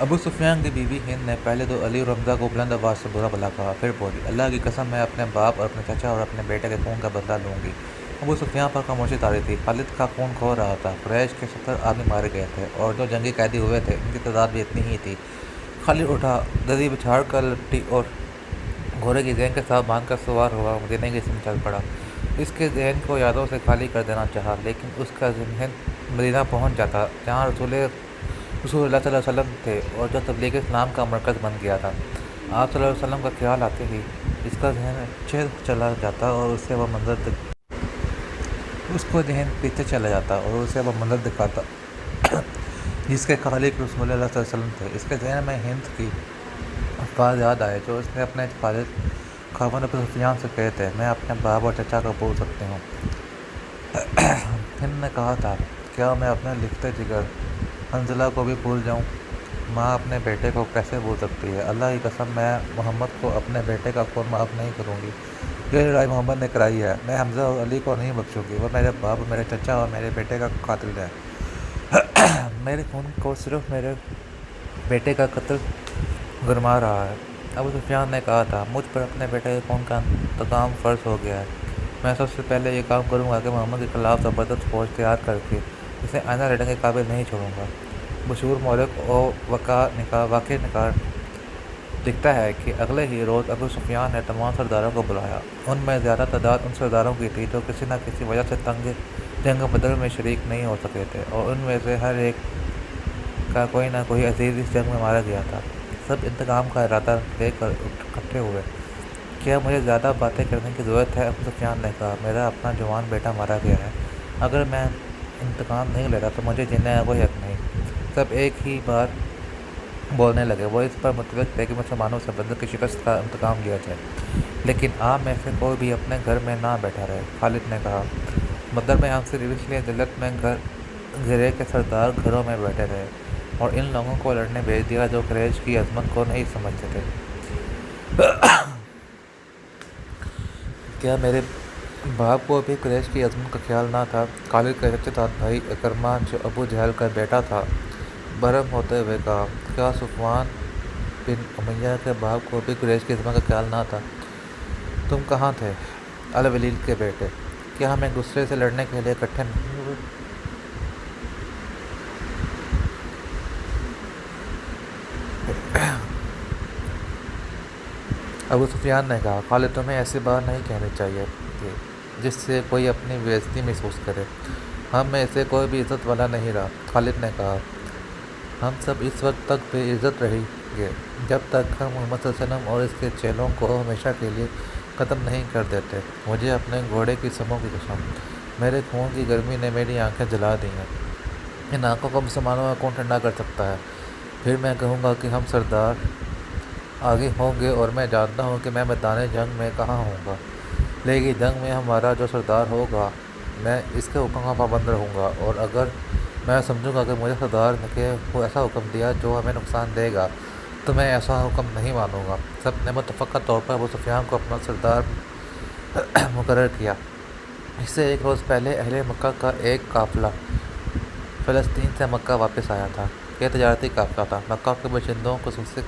ابو سفیان کی بیوی ہند نے پہلے تو علی اور حمزہ کو بلند آواز سے برا بھلا کہا، پھر بولی، اللہ کی قسم، میں اپنے باپ اور اپنے چچا اور اپنے بیٹے کے خون کا بدلہ لوں گی۔ ابو سفیان پر خاموشی طاری تھی۔ خالد کا خون کھو رہا تھا، قریش کے 70 آدمی مارے گئے تھے، اور جو جنگی قیدی ہوئے تھے ان کی تعداد بھی اتنی ہی تھی۔ خالد اٹھا، گدی بچھاڑ کر لپٹی اور گھوڑے کی زین کے ساتھ باندھ کر سوار ہوا مدینے کی سمت چل پڑا۔ اس کے ذہن کو یادوں سے خالی کر دینا چاہا، لیکن اس کا ذہن مدینہ پہنچ جاتا، جہاں رسول اللہ صلی اللہ علیہ وسلم تھے اور جو تبلیغ اسلام کا مرکز بن گیا تھا۔ آپ صلی اللہ علیہ وسلم کا خیال آتے ہی اس کا ذہن پیچھے چلا جاتا اور اسے وہ منظر دکھاتا جس کے خالق رسول اللہ صلی اللہ علیہ وسلم تھے۔ اس کے ذہن میں ہند کی الفاظ یاد آئے جو اس نے اپنے خالد خاوند ابو سفیان سے کہے تھے، میں اپنے باپ اور چچا کو بھول سکتی ہوں۔ ہند نے کہا تھا، کیا میں اپنے لکھتے جگر حنظلہ کو بھی بھول جاؤں؟ ماں اپنے بیٹے کو کیسے بھول سکتی ہے؟ اللہ کی قسم، میں محمد کو اپنے بیٹے کا خون معاف نہیں کروں گی۔ یہ لڑائی محمد نے کرائی ہے، میں حمزہ اور علی کو نہیں بخشوں گی۔ وہ میرے باپ اور میرے چچا اور میرے بیٹے کا قاتل ہے۔ میرے خون کو صرف میرے بیٹے کا قتل گرما رہا ہے۔ ابو سفیان نے کہا تھا، مجھ پر اپنے بیٹے کے خون کا انتقام فرض ہو گیا ہے۔ میں سب سے پہلے یہ کام کروں گا کہ محمد کے خلاف زبردست فوج تیار کر کے اسے آئینہ لڑنے کے قابل نہیں چھوڑوں گا۔ مشہور مورخ اور واقع نگار لکھتا ہے کہ اگلے ہی روز ابو سفیان نے تمام سرداروں کو بلایا۔ ان میں زیادہ تعداد ان سرداروں کی تھی جو کسی نہ کسی وجہ سے جنگ بدر میں شریک نہیں ہو سکے تھے، اور ان میں سے ہر ایک کا کوئی نہ کوئی عزیز اس جنگ میں مارا گیا تھا۔ سب انتقام کا ارادہ لے کر اکٹھے ہوئے۔ کیا مجھے زیادہ باتیں کرنے کی ضرورت ہے؟ ابو سفیان نے کہا، میرا اپنا جوان بیٹا مارا گیا ہے، اگر میں انتقام نہیں لیتا تو مجھے جینے کا کوئی حق نہیں۔ سب ایک ہی بار بولنے لگے۔ وہ اس پر متفق تھے کہ مسلمانوں سے بدر کی شکست کا انتقام لیا جائے، لیکن آپ میں سے کوئی بھی اپنے گھر میں نہ بیٹھا رہے۔ خالد نے کہا، بدر میں ہم صرف اس لیے ذلت میں گرے کہ سردار گھروں میں بیٹھے رہے اور ان لوگوں کو لڑنے بھیج دیا جو قریش کی عظمت کو نہیں سمجھتے تھے۔ کیا میرے باپ کو بھی قریش کی عظمت کا خیال نہ تھا؟ خالد کا چچا بھائی اکرمہ جو ابو جہل کا بیٹا تھا، برہم ہوتے ہوئے کہا، کیا صفوان بن امیہ کے باپ کو بھی قریش کی عظمت کا خیال نہ تھا؟ تم کہاں تھے الولید کے بیٹے؟ کیا ہم ایک دوسرے سے لڑنے کے لیے اکٹھے نہیں ہوئے؟ ابو سفیان نے کہا، خالد تمہیں ایسی بات نہیں کہنی چاہیے تھی جس سے کوئی اپنی بے عزتی محسوس کرے۔ ہم میں سے کوئی بھی عزت والا نہیں رہا۔ خالد نے کہا، ہم سب اس وقت تک بے عزت رہیں گے جب تک ہم محمد صلی اللہ علیہ وسلم اور اس کے چیلوں کو ہمیشہ کے لیے ختم نہیں کر دیتے۔ مجھے اپنے گھوڑے کی سموں کی قسم، میرے خون کی گرمی نے میری آنکھیں جلا دی ہیں۔ ان آنکھوں کو مسلمانوں کا کون ٹھنڈا کر سکتا ہے؟ پھر میں کہوں گا کہ ہم سردار آگے ہوں گے، اور میں جانتا ہوں کہ میں میدان جنگ میں کہاں ہوں گا، لیکن جنگ میں ہمارا جو سردار ہوگا میں اس کے حکم کا پابند رہوں گا، اور اگر میں سمجھوں گا کہ مجھے سردار نے ایسا حکم دیا جو ہمیں نقصان دے گا تو میں ایسا حکم نہیں مانوں گا۔ سب نے متفقہ طور پر ابو سفیان کو اپنا سردار مقرر کیا۔ اس سے ایک روز پہلے اہل مکہ کا ایک قافلہ فلسطین سے مکہ واپس آیا تھا۔ یہ تجارتی قافلہ تھا۔ مکہ کے باشندوں خصوصاً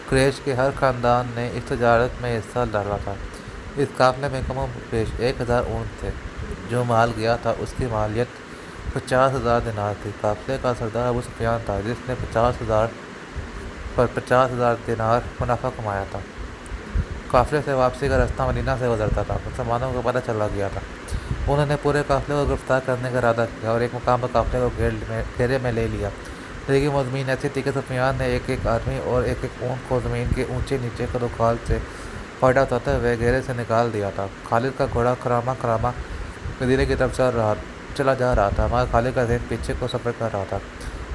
قریش کے ہر خاندان نے اس تجارت میں حصہ ڈالا تھا۔ اس قافلے میں کم و بیش 1000 اونٹ تھے۔ جو مال گیا تھا اس کی مالیت 50,000 دینار تھی۔ قافلے کا سردار ابو سفیان تھا جس نے 50,000 دینار منافع کمایا تھا۔ قافلے سے واپسی کا راستہ مدینہ سے گزرتا تھا۔ مسلمانوں کو پتہ چلا گیا تھا۔ انہوں نے پورے قافلے کو گرفتار کرنے کا ارادہ کیا اور ایک مقام پر قافلے کو گھیرے میں لے لیا، لیکن وہ زمین ایسی تھی کہ سفیان نے ایک ایک آدمی اور ایک ایک اونٹ کو زمین کے اونچے نیچے کد و کھال سے فائدہ اٹھاتے ہوئے گھیرے سے نکال دیا تھا۔ خالد کا گھوڑا کراما مدینے کی طرف چلا جا رہا تھا، مگر خالد کا ذہن پیچھے کو سفر کر رہا تھا۔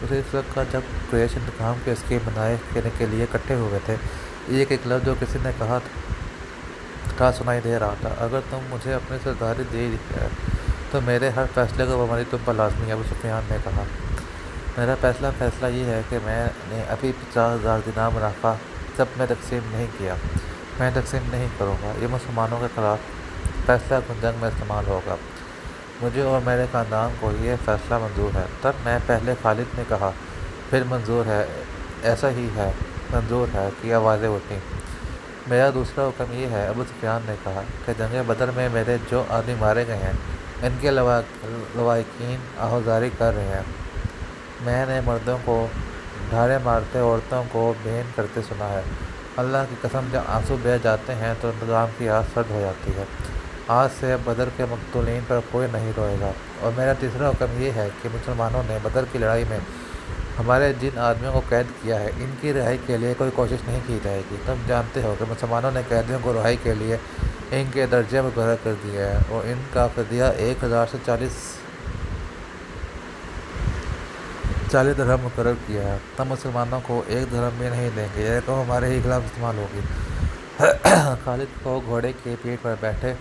اسے اس وقت کا جب قریش انتقام کی اسکیم بنائے کے لیے اکٹھے ہوئے تھے، ایک ایک لفظ جو کسی نے کہا تھا سنائی دے رہا تھا، اگر تم مجھے اپنی سرداری دے دی ہے تو میرے ہر فیصلے کو پابندی تم پر لازمی ہے۔ ابو سفیان نے کہا، میرا فیصلہ یہ ہے کہ میں نے ابھی 50,000 دینار منافع سب میں تقسیم نہیں کیا، میں تقسیم نہیں کروں گا۔ یہ مسلمانوں کے خلاف فیصلہ کن جنگ میں استعمال ہوگا۔ مجھے اور میرے خاندان کو یہ فیصلہ منظور ہے۔ تب میں پہلے خالد نے کہا، پھر منظور ہے ایسا ہی ہے، منظور ہے کہ آوازیں اٹھیں۔ میرا دوسرا حکم یہ ہے، ابو سفیان نے کہا، کہ جنگ بدر میں میرے جو آدمی مارے گئے ہیں ان کے لواحقین آہوازاری کر رہے ہیں۔ میں نے مردوں کو ڈھارے مارتے، عورتوں کو بین کرتے سنا ہے۔ اللہ کی قسم، جب آنسو بہہ جاتے ہیں تو نظام کی آگ سرد ہو جاتی ہے۔ آج سے بدر کے مقتولین پر کوئی نہیں روئے گا۔ اور میرا تیسرا حکم یہ ہے کہ مسلمانوں نے بدر کی لڑائی میں ہمارے جن آدمیوں کو قید کیا ہے ان کی رہائی کے لیے کوئی کوشش نہیں کی جائے گی۔ تم جانتے ہو کہ مسلمانوں نے قیدیوں کو رہائی کے لیے ان کے درجے مقرر کر دیے ہیں اور ان کا فدیہ 1000 سے 40 درہم مقرر کیا ہے۔ تم مسلمانوں کو 1 درہم بھی نہیں دیں گے، یہ رقم ہمارے ہی خلاف استعمال ہوگی۔ خالد کو گھوڑے کی پیٹھ پر بیٹھے